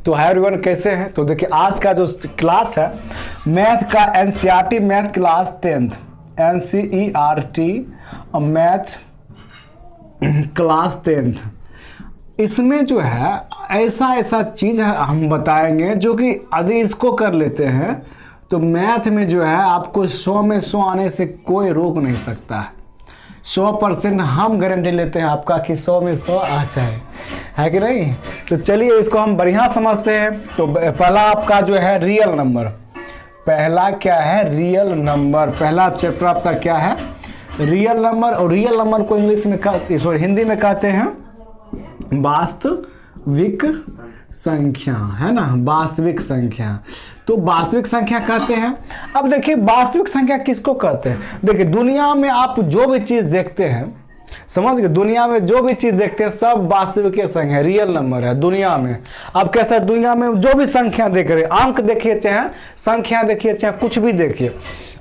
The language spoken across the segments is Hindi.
तो हाय एवरीवन, कैसे हैं? तो देखिए आज का जो क्लास है मैथ का, NCERT math class 10th, NCERT math class 10th, इसमें जो है ऐसा चीज़ है हम बताएंगे जो कि यदि इसको कर लेते हैं तो मैथ में जो है आपको 100 में 100 आने से कोई रोक नहीं सकता है। 100% हम गारंटी लेते हैं आपका कि 100 में 100 आ जाए, है कि नहीं? तो चलिए इसको हम बढ़िया समझते हैं। तो पहला आपका जो है रियल नंबर, पहला क्या है? Real number. पहला चैप्टर आपका क्या है? Real number. और रियल नंबर को इंग्लिश में हिंदी में कहते हैं वास्तविक संख्या, है ना? वास्तविक संख्या। तो वास्तविक संख्या कहते हैं। अब देखिए वास्तविक संख्या किसको कहते हैं? देखिए दुनिया में आप जो भी चीज देखते हैं, समझ गए, दुनिया में जो भी चीज देखते हैं सब वास्तविक संख्या, रियल नंबर है दुनिया में। अब कैसा है, दुनिया में जो भी संख्या देख रहे, अंक देखिए चाहे संख्या देखिए चाहे कुछ भी देखिए,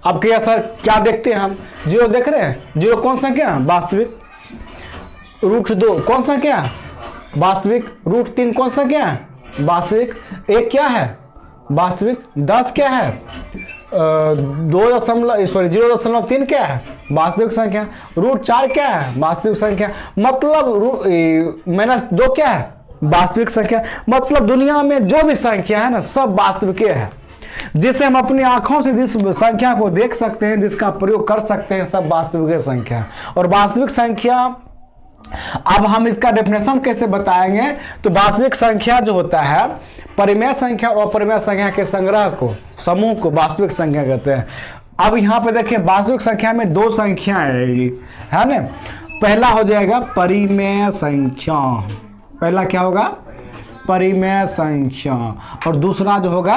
अब कैसा क्या देखते हैं हम? जीरो देख रहे हैं। जीरो कौन संख्या है? वास्तविक। √2 कौन संख्या है? वास्तविक। √3 कौन संख्या है? वास्तविक। 1 क्या है? वास्तविक। 10 क्या है? 0.3 क्या है? वास्तविक संख्या। √4 क्या है? वास्तविक संख्या। मतलब -2 क्या है? वास्तविक संख्या। मतलब दुनिया में जो भी संख्या है ना सब वास्तविक है, जिसे हम अपनी आंखों से जिस संख्या को देख सकते हैं, जिसका प्रयोग कर सकते हैं, सब वास्तविक संख्या। और वास्तविक संख्या, अब हम इसका डेफिनेशन कैसे बताएंगे? तो वास्तविक संख्या जो होता है परिमेय संख्या और अपरिमेय संख्या के संग्रह को, समूह को वास्तविक संख्या कहते हैं। अब यहाँ पे देखिए वास्तविक संख्या में 2 संख्याएं आएगी, है ना? पहला हो जाएगा परिमेय संख्या। पहला क्या होगा? परिमेय संख्या। और दूसरा जो होगा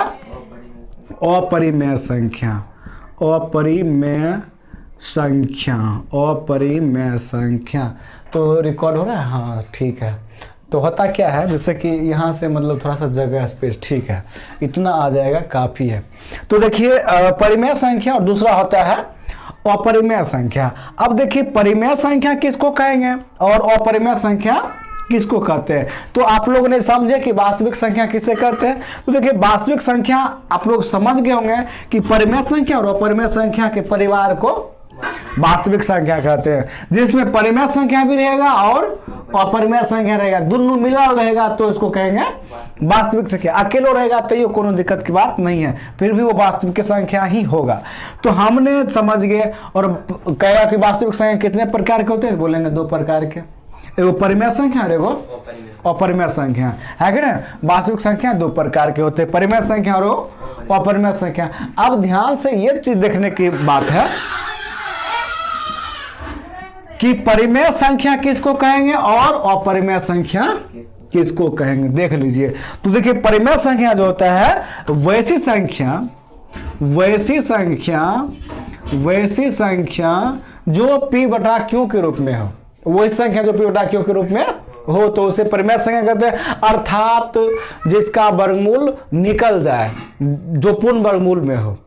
अपरिमेय संख्या। अपरिमेय संख्या। अपरिमेय संख्या। तो रिकॉर्ड हो रहा है? हाँ ठीक है। तो होता क्या है, जैसे कि यहाँ से मतलब थोड़ा सा जगह स्पेस, ठीक है, इतना आ जाएगा काफ़ी है। तो देखिए परिमेय संख्या और दूसरा होता है अपरिमेय संख्या। अब देखिए परिमेय संख्या किसको कहेंगे और अपरिमेय संख्या किसको कहते हैं? तो आप लोगों ने समझे कि वास्तविक संख्या किसे कहते हैं। तो देखिए वास्तविक संख्या आप लोग समझ गए होंगे कि परिमेय संख्या और अपरिमेय संख्या के परिवार को वास्तविक संख्या कहते हैं, जिसमें परिमेय संख्या भी रहेगा और अपरिमेय संख्या रहेगा, दोनों मिला रहेगा तो इसको कहेंगे वास्तविक संख्या। अकेले रहेगा तो ये कोनो दिक्कत की बात नहीं है, फिर भी वो वास्तविक संख्या ही होगा। तो हमने समझ गए। और कहेगा कि वास्तविक संख्या कितने प्रकार के होते हैं? बोलेंगे 2 प्रकार के, एगो परिमेय संख्या और एगो अपरिमेय संख्या, है कि ना? वास्तविक संख्या 2 प्रकार के होते हैं, परिमेय संख्या और अपरिमेय संख्या। अब ध्यान से ये चीज देखने की बात है कि परिमेय संख्या किसको कहेंगे और अपरिमेय संख्या किसको कहेंगे, देख लीजिए। तो देखिए परिमेय संख्या जो होता है वैसी संख्या जो p/q के रूप में हो, वही संख्या जो p/q के रूप में हो तो उसे परिमेय संख्या कहते हैं। अर्थात जिसका वर्गमूल निकल जाए, जो पूर्ण वर्गमूल में हो,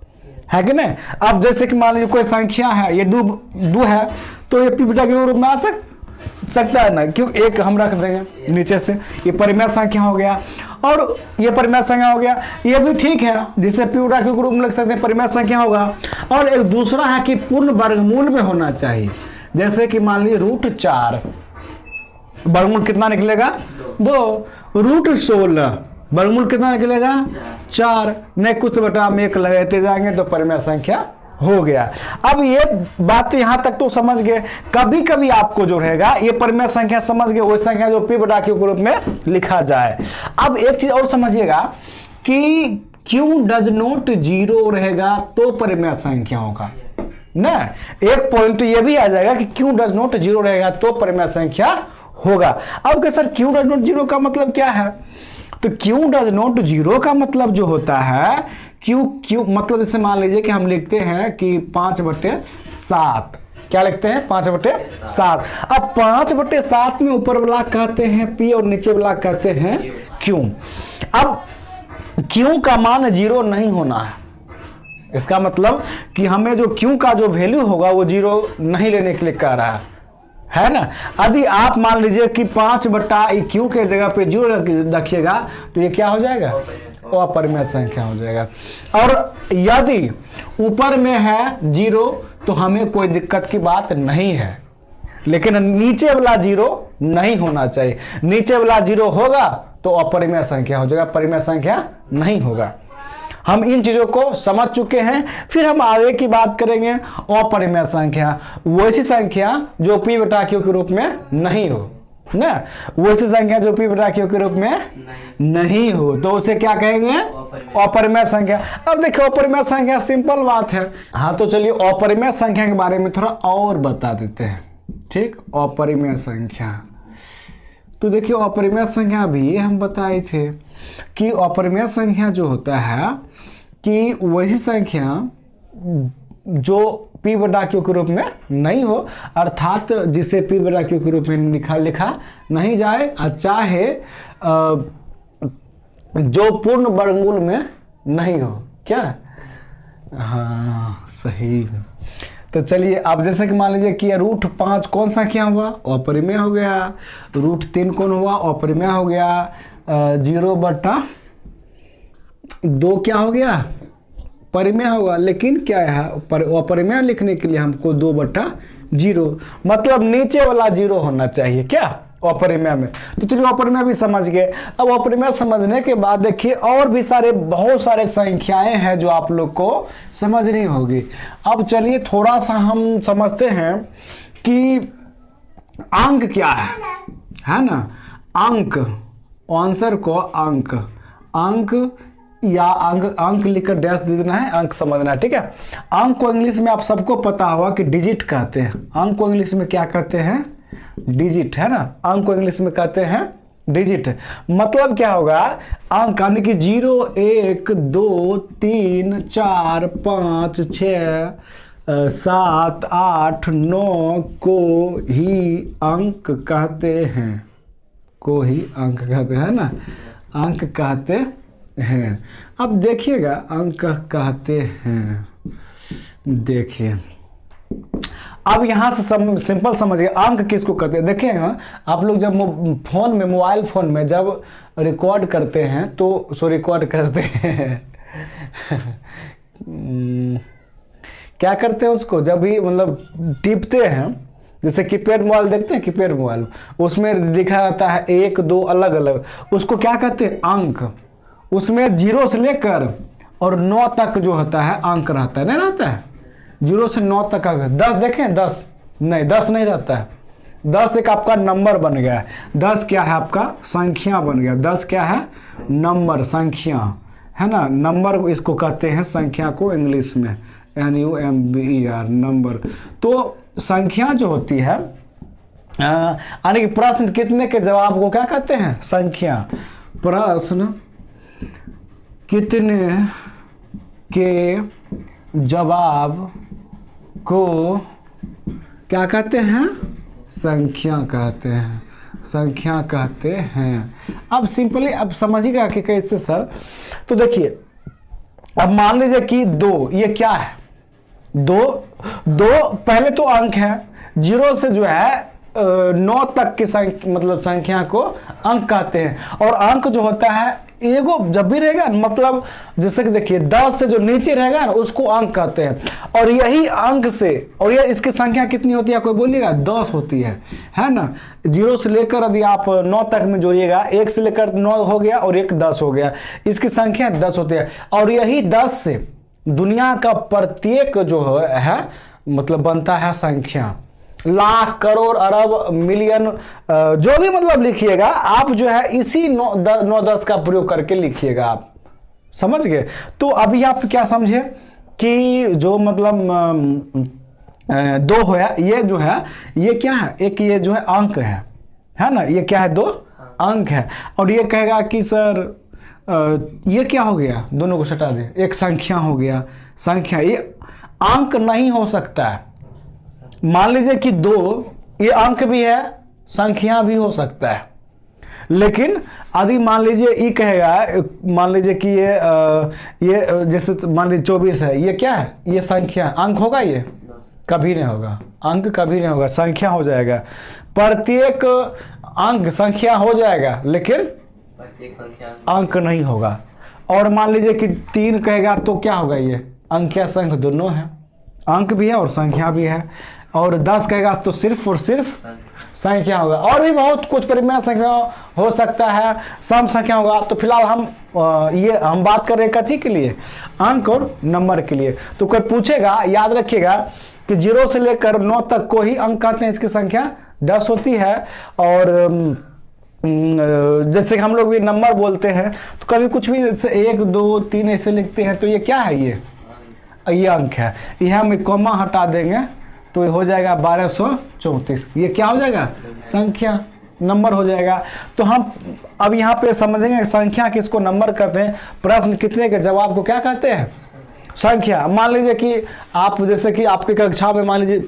है कि नहीं? अब जैसे कि मान लीजिए कोई संख्या है, ये 2 है, तो ये p/q के रूप में आ सकता है ना? क्यों? 1 हम रख देंगे नीचे से, ये परिमेय संख्या हो गया। और ये परिमेय संख्या हो गया, ये भी ठीक है, जिसे p/q के रूप में लिख सकते हैं, परिमेय संख्या होगा। और एक दूसरा है कि पूर्ण वर्गमूल में होना चाहिए, जैसे कि मान लीजिए √4, वर्गमूल कितना निकलेगा? 2। √16, वर्गमूल कितना निकलेगा? 4। नहीं कुछ बटा में 1 लगाते जाएंगे तो परिमेय संख्या हो गया। अब ये बात यहाँ तक तो समझ गए। कभी कभी आपको जो रहेगा ये परिमेय संख्या समझ गए, वो संख्या जो p/q के रूप में लिखा जाए। अब एक चीज और समझिएगा कि q डज नॉट 0 रहेगा तो परिमेय संख्या होगा ना। एक पॉइंट ये भी आ जाएगा कि q डज नॉट 0 रहेगा तो परिमेय संख्या होगा। अब क्या सर q डज नॉट 0 का मतलब क्या है? तो q डज नॉट 0 का मतलब जो होता है q मतलब जैसे मान लीजिए कि हम लिखते हैं कि 5/7, क्या लिखते हैं? 5/7। अब 5/7 में ऊपर वाला कहते हैं p और नीचे वाला कहते हैं q। अब q का मान 0 नहीं होना है, इसका मतलब कि हमें जो q का जो वैल्यू होगा वो 0 नहीं लेने के लिए कह रहा है, है ना। यदि आप मान लीजिए कि 5/q के जगह पे 0 रखिएगा तो ये क्या हो जाएगा, अपरिमेय संख्या हो जाएगा। और यदि ऊपर में है 0 तो हमें कोई दिक्कत की बात नहीं है, लेकिन नीचे वाला 0 नहीं होना चाहिए। नीचे वाला 0 होगा तो अपरिमेय संख्या हो जाएगा, परिमेय संख्या नहीं होगा। हम इन चीजों को समझ चुके हैं। फिर हम आगे की बात करेंगे अपरिमेय संख्या, वैसी संख्या जो p/q के रूप में नहीं हो ना, वैसी संख्या जो p/q के रूप में नहीं हो तो उसे क्या कहेंगे, अपरिमेय संख्या। अब देखिए अपरिमेय संख्या सिंपल बात है। हाँ तो चलिए अपरिमेय संख्या के बारे में थोड़ा और बता देते हैं। ठीक, अपरिमेय संख्या तो देखिए अपरिमेय संख्या भी हम बताए थे कि अपरिमेय संख्या जो होता है कि वैसी संख्या जो p/q के रूप में नहीं हो, अर्थात जिसे p/q के रूप में लिखा नहीं जाए, चाहे जो पूर्ण वर्गमूल में नहीं हो। क्या, हाँ सही। तो चलिए अब जैसे कि मान लीजिए कि √5 कौन संख्या हुआ, अपरिमेय हो गया। √3 कौन हुआ, अपरिमेय हो गया। 0/2 क्या हो गया, परिमेय होगा। लेकिन क्या है, अपरिमेय लिखने के लिए हमको 2/0 मतलब नीचे वाला 0 होना चाहिए क्या, अपरिमेय में। तो चलिए अपरिमेय भी समझ गए। अब अपरिमेय समझने के बाद देखिए और भी बहुत सारे संख्याएं हैं जो आप लोग को समझनी होगी। अब चलिए थोड़ा सा हम समझते हैं कि अंक क्या है ना। अंक, आंसर को अंक या अंक लिखकर डैश देना है, अंक समझना है। ठीक है, अंक को इंग्लिश में आप सबको पता होगा कि डिजिट कहते हैं। अंक को इंग्लिश में क्या कहते हैं, डिजिट, है ना। अंक को इंग्लिश में कहते हैं डिजिट। मतलब क्या होगा, अंक यानी कि 0 1 2 3 4 5 6 7 8 9 को ही अंक कहते हैं, को ही अंक कहते हैं ना, अंक कहते हैं। अब देखिएगा अंक कहते हैं, देखिए अब यहां से सिंपल समझिए अंक किसको कहते हैं। देखिएगा आप लोग जब फोन में, मोबाइल फोन में जब रिकॉर्ड करते हैं तो रिकॉर्ड करते हैं क्या करते हैं उसको, जब भी मतलब टिपते हैं, जैसे कीपैड मोबाइल देखते हैं, कीपैड मोबाइल उसमें लिखा रहता है 1 2 अलग अलग, उसको क्या कहते हैं, अंक। उसमें 0 से लेकर और 9 तक जो होता है अंक रहता है, नहीं रहता है, 0 से 9 तक अंक। 10 देखें, 10 नहीं रहता है। 10 एक आपका नंबर बन गया है। 10 क्या है, आपका संख्या बन गया। 10 क्या है, नंबर, संख्या, है ना। नंबर इसको कहते हैं, संख्या को इंग्लिश में NUMBER, नंबर। तो संख्या जो होती है यानी कि प्रश्न कितने के जवाब को क्या कहते हैं, संख्या। प्रश्न कितने के जवाब को क्या कहते हैं, संख्या कहते हैं, संख्या कहते हैं। अब सिंपली अब समझिएगा कि कैसे सर। तो देखिए अब मान लीजिए कि 2, ये क्या है, 2 पहले तो अंक है। 0 से जो है 9 तक की संख्या, मतलब संख्या को अंक कहते हैं। और अंक जो होता है एगो जब भी रहेगा, मतलब जैसे कि देखिए 10 से जो नीचे रहेगा ना उसको अंक कहते हैं। और यही अंक से, और ये इसकी संख्या कितनी होती है, कोई बोलिएगा, 10 होती है ना। 0 से लेकर यदि आप 9 तक में जोड़िएगा, 1 से लेकर 9 हो गया और 1 10 हो गया, इसकी संख्या 10 होती है। और यही 10 से दुनिया का प्रत्येक जो है मतलब बनता है संख्या। लाख, करोड़, अरब, मिलियन, जो भी मतलब लिखिएगा आप जो है इसी 9 10 का प्रयोग करके लिखिएगा, आप समझ गए। तो अभी आप क्या समझे कि जो मतलब 2 होया, ये जो है ये क्या है, एक ये जो है अंक है ना, ये क्या है, 2 अंक है। और ये कहेगा कि सर ये क्या हो गया, दोनों को सटा दे, एक संख्या हो गया। संख्या ये अंक नहीं हो सकता है। मान लीजिए कि 2 ये अंक भी है, संख्या भी हो सकता है। लेकिन यदि मान लीजिए ये कहेगा, मान लीजिए कि ये जैसे मान लीजिए 24 है, ये क्या है, ये संख्या, अंक होगा ये, कभी नहीं होगा, अंक कभी नहीं होगा, संख्या हो जाएगा। प्रत्येक अंक संख्या हो जाएगा लेकिन प्रत्येक संख्या अंक नहीं होगा। और मान लीजिए कि 3 कहेगा तो क्या होगा, ये अंक या संख्या दोनों है, अंक भी है और संख्या भी है। और 10 कहेगा तो सिर्फ और सिर्फ संख्या होगा। और भी बहुत कुछ परिमेय संख्या हो सकता है, सम संख्या होगा। तो फिलहाल हम बात कर रहे हैं कथी के लिए, अंक और नंबर के लिए। तो कोई पूछेगा, याद रखिएगा कि 0 से लेकर 9 तक को ही अंक कहते हैं, इसकी संख्या 10 होती है। और जैसे कि हम लोग भी नंबर बोलते हैं तो कभी कुछ भी जैसे 1 2 3 ऐसे लिखते हैं तो ये क्या है, ये अंक है। ये हम कॉमा हटा देंगे तो ये हो जाएगा 1234। ये क्या हो जाएगा, संख्या, नंबर हो जाएगा। तो हम अब यहाँ पे समझेंगे संख्या किसको नंबर कहते हैं, प्रश्न कितने के जवाब को क्या कहते हैं, संख्या। मान लीजिए कि आप, जैसे कि आपके कक्षा में मान लीजिए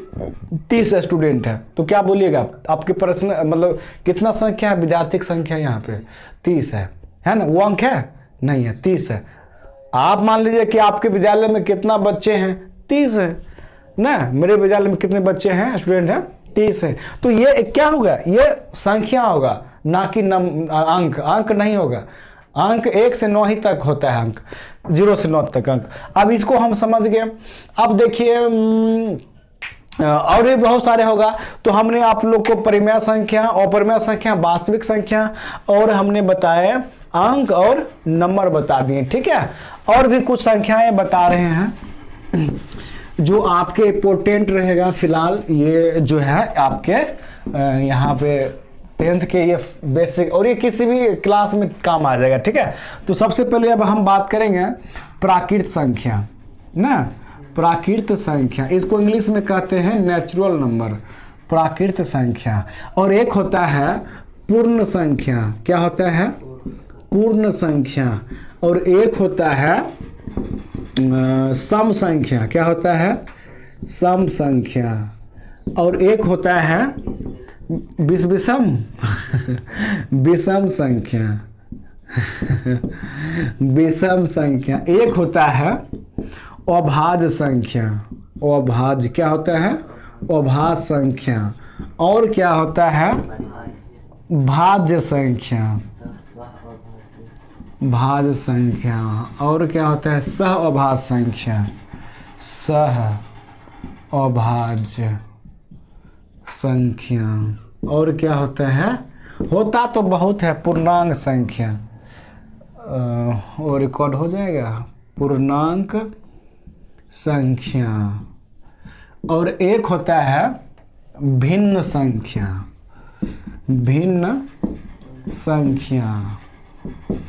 30 स्टूडेंट है तो क्या बोलिएगा, आपके प्रश्न मतलब कितना संख्या है, विद्यार्थी की संख्या यहाँ पे 30 है ना, वो अंक है नहीं है, 30 है। आप मान लीजिए कि आपके विद्यालय में कितना बच्चे हैं, 30 है ना, मेरे विद्यालय में कितने बच्चे हैं, स्टूडेंट हैं, 30 है। तो ये क्या होगा, ये संख्या होगा, ना कि अंक नहीं होगा। अंक 1 से 9 ही तक होता है, अंक 0 से 9 तक अंक। अब इसको हम समझ गए। अब देखिए और भी बहुत सारे होगा। तो हमने आप लोग को परिमेय संख्या, अपरिमेय संख्या, वास्तविक संख्या और हमने बताया अंक और नंबर बता दिए, ठीक है। और भी कुछ संख्याएं बता रहे हैं जो आपके इम्पोर्टेंट रहेगा। फिलहाल ये जो है आपके यहाँ पे 10th के ये बेसिक, और ये किसी भी क्लास में काम आ जाएगा, ठीक है। तो सबसे पहले अब हम बात करेंगे प्राकृत संख्या ना, प्राकृत संख्या, इसको इंग्लिश में कहते हैं नेचुरल नंबर, प्राकृत संख्या। और एक होता है पूर्ण संख्या, क्या होता है, पूर्ण संख्या। और एक होता है सम संख्या, क्या होता है, सम संख्या। और एक होता है विषम विषम संख्या विषम संख्या। एक होता है अभाज्य संख्या, अभाज्य, क्या होता है, अभाज्य संख्या। और क्या होता है भाज्य संख्या, भाज्य संख्या। और क्या होता है सह अभाज्य संख्या, सह अभाज्य संख्या। और क्या होता है, होता तो बहुत है, पूर्णांक संख्या, और रिकॉर्ड हो जाएगा, पूर्णांक संख्या। और एक होता है भिन्न संख्या, भिन्न संख्या।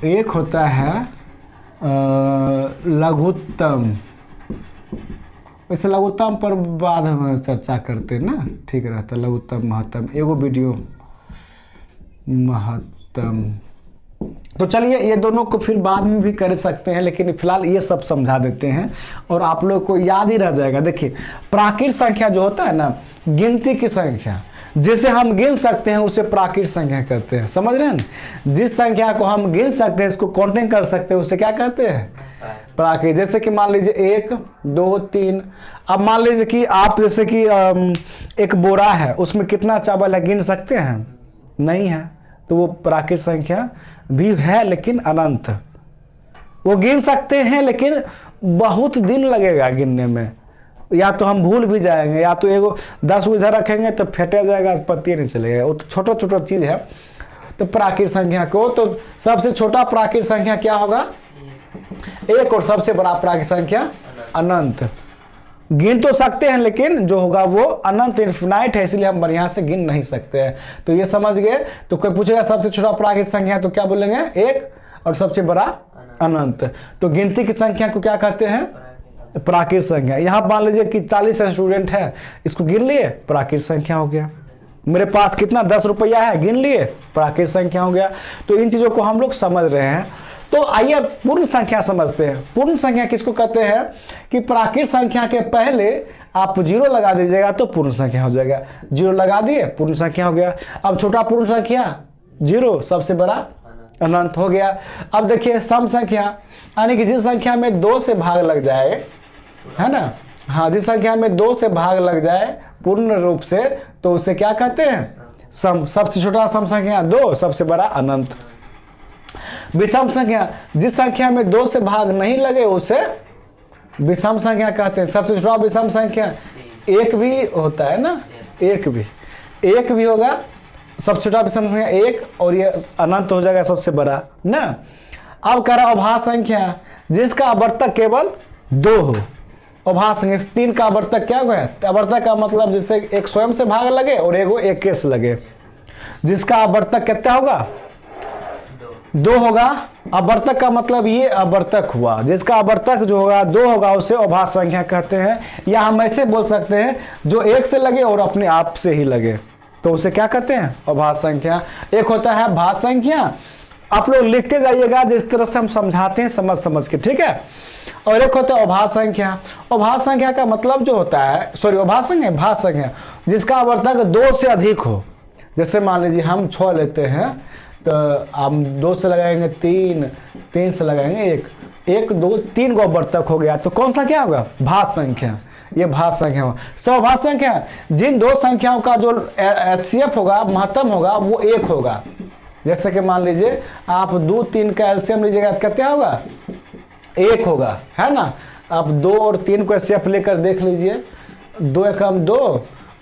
एक होता है लघुत्तम, वैसे लघुत्तम पर बाद में चर्चा करते हैं ना, ठीक रहता है, लघुत्तम महत्तम, एगो वीडियो महत्तम। तो चलिए ये दोनों को फिर बाद में भी कर सकते हैं, लेकिन फिलहाल ये सब समझा देते हैं और आप लोग को याद ही रह जाएगा। देखिए प्राकृत संख्या जो होता है ना, गिनती की संख्या, जिसे हम गिन सकते हैं उसे प्राकृत संख्या कहते हैं, समझ रहे हैं ना। जिस संख्या को हम गिन सकते हैं, इसको काउंटिंग कर सकते हैं, उसे क्या कहते हैं, प्राकृत। जैसे कि मान लीजिए 1 2 3। अब मान लीजिए कि आप जैसे कि एक बोरा है, उसमें कितना चावल है, गिन सकते हैं, नहीं है, तो वो प्राकृत संख्या भी है लेकिन अनंत। वो गिन सकते हैं लेकिन बहुत दिन लगेगा गिनने में, या तो हम भूल भी जाएंगे, या तो एगो 10 इधर रखेंगे तो फेंटा जाएगा, पता नहीं चलेगा। वो तो छोटा छोटा चीज है। तो प्राकृत संख्या को, तो सबसे छोटा प्राकृत संख्या क्या होगा, 1, और सबसे बड़ा प्राकृत संख्या अनंत। गिन तो सकते हैं लेकिन जो होगा वो अनंत, इन्फिनाइट है, इसलिए हम बढ़िया से गिन नहीं सकते हैं। तो ये समझ गए। तो कोई पूछेगा सबसे छोटा प्राकृत संख्या, तो क्या बोलेंगे 1, और सबसे बड़ा अनंत। तो गिनती की संख्या को क्या कहते हैं, प्राकृत संख्या। यहाँ मान लीजिए कि 40 स्टूडेंट है, इसको गिन लिए, प्राकृत संख्या हो गया। मेरे पास कितना 10 रुपया है, गिन लिए, प्राकृत संख्या हो गया। तो इन चीजों को हम लोग समझ रहे हैं। तो आइए पूर्ण संख्या समझते हैं। पूर्ण संख्या किसको कहते हैं कि प्राकृत संख्या के पहले आप 0 लगा दीजिएगा तो पूर्ण संख्या हो जाएगा। 0 लगा दिए, पूर्ण संख्या हो गया। अब छोटा पूर्ण संख्या 0, सबसे बड़ा अनंत हो गया। अब देखिए सम संख्या, यानी कि जिस संख्या में 2 से भाग लग जाए, है ना, हाँ, जिस संख्या में 2 से भाग लग जाए पूर्ण रूप से तो उसे क्या कहते हैं? सम। सबसे छोटा सम संख्या 2, सबसे बड़ा अनंत। विषम संख्या, जिस संख्या में 2 से भाग नहीं लगे उसे विषम संख्या कहते हैं। सबसे छोटा विषम संख्या 1 भी होता है ना, 1 भी होगा सबसे छोटा विषम संख्या 1, और ये अनंत हो जाएगा सबसे बड़ा ना। अब कह रहा अभाज्य संख्या, जिसका आवर्तक केवल 2 हो। अभाज्य संख्या 3 का आवर्तक क्या होगा? आवर्तक का मतलब जिससे एक स्वयं से भाग लगे और एगो एक के से लगे, जिसका आवर्तक कितना होगा? 2 होगा। आवर्तक का मतलब ये आवर्तक हुआ, जिसका आवर्तक जो होगा 2 होगा उसे अभाज्य संख्या कहते हैं। या हम ऐसे बोल सकते हैं जो एक से लगे और अपने आप से ही लगे तो उसे क्या कहते हैं? अभाज्य संख्या। एक होता है भाज्य संख्या, आप लोग लिखते जाइएगा जिस तरह से हम समझाते हैं समझ समझ के, ठीक है। और एक होता है अभाज्य संख्या। अभाज्य संख्या का मतलब जो होता है, अभाज्य संख्या, भाज्य संख्या जिसका आवर्तक 2 से अधिक हो। जैसे मान लीजिए हम 6 लेते हैं तो हम 2 से लगाएंगे 3, 3 से लगाएंगे 1, 2, 3 को आवर्तक हो गया तो कौन सा क्या होगा? भाज्य संख्या। ये भाज्य संख्या हो। सभाज्य संख्या, जिन 2 संख्याओं का जो एचसीएफ होगा, महत्तम होगा, वो 1 होगा। जैसे कि मान लीजिए आप 2, 3 का एलसीएम लीजिएगा तो कितना होगा? 1 होगा, है ना। आप 2 और 3 को एचसीएफ लेकर देख लीजिए, 2 एकम 2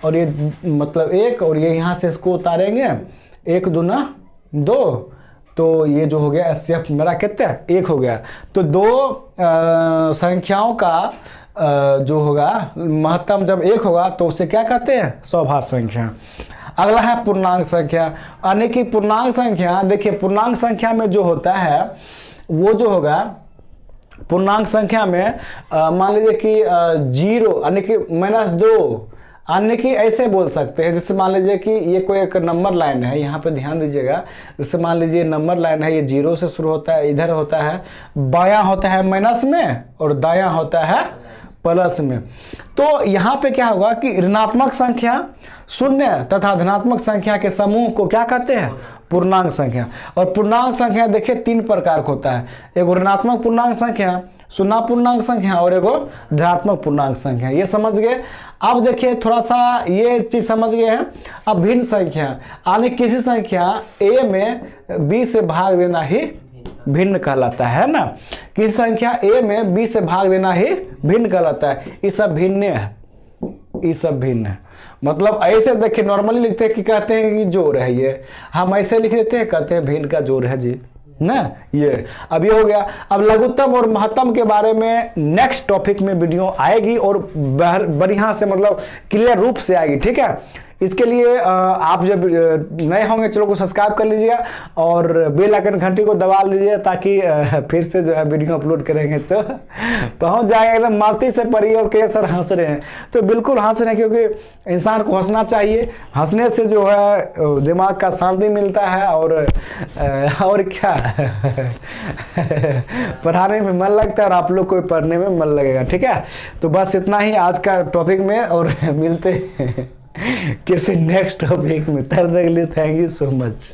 और ये मतलब 1, और ये यहाँ से इसको उतारेंगे 1 दूना 2, तो ये जो हो गया एचसीएफ मेरा कितना? 1 हो गया। तो 2 संख्याओं का जो होगा महत्तम जब 1 होगा तो उसे क्या कहते हैं? सभाज्य संख्या। अगला है पूर्णांक संख्या, यानी कि पूर्णांक संख्या। देखिए पूर्णांक संख्या में जो होता है वो जो होगा पूर्णांक संख्या में मान लीजिए कि 0 यानी कि -2, यानी कि ऐसे बोल सकते हैं। जैसे मान लीजिए कि ये कोई एक नंबर लाइन है, यहाँ पे ध्यान दीजिएगा। जैसे मान लीजिए नंबर लाइन है, ये 0 से शुरू होता है, इधर होता है बायां होता है माइनस में और दायां होता है प्लस में। तो यहाँ पे क्या होगा कि ऋणात्मक संख्या 0 तथा धनात्मक संख्या के समूह को क्या कहते हैं? पूर्णांक संख्या। और पूर्णांक संख्या देखिए 3 प्रकार का होता है, एक ऋणात्मक पूर्णांक संख्या, शून्य पूर्णांक संख्या और एगो धनात्मक पूर्णांक संख्या। ये समझ गए। अब देखिए थोड़ा सा ये चीज समझ गए हैं। अब भिन्न संख्या, यानी किसी संख्या a में b से भाग देना ही भिन्न कहलाता है ना। किसी संख्या a में b से भाग देना ही भिन्न कहलाता है। ये सब भिन्न है, ये सब भिन्न है। मतलब ऐसे देखिए नॉर्मली लिखते हैं कि कहते हैं कि जोड़ है, ये हम ऐसे लिख देते हैं कहते हैं भिन्न का जोड़ है जी ना। ये अब ये हो गया। अब लघुत्तम और महत्तम के बारे में नेक्स्ट टॉपिक में वीडियो आएगी और बढ़िया से मतलब क्लियर रूप से आएगी, ठीक है। इसके लिए आप जब नए होंगे चलो को सब्सक्राइब कर लीजिएगा और बेल आइकन घंटी को दबा लीजिए ताकि फिर से जो है वीडियो अपलोड करेंगे तो पहुंच जाएगा। एकदम मस्ती से पढ़िए और कई सर हंस रहे हैं तो बिल्कुल हंस रहे हैं, क्योंकि इंसान को हंसना चाहिए। हंसने से जो है दिमाग का शांति मिलता है और क्या पढ़ाने में मन लगता है और आप लोग को पढ़ने में मन लगेगा, ठीक है। तो बस इतना ही आज का टॉपिक में, और मिलते हैं किसी नेक्स्ट टॉपिक में। तब तक के लिए थैंक यू सो मच।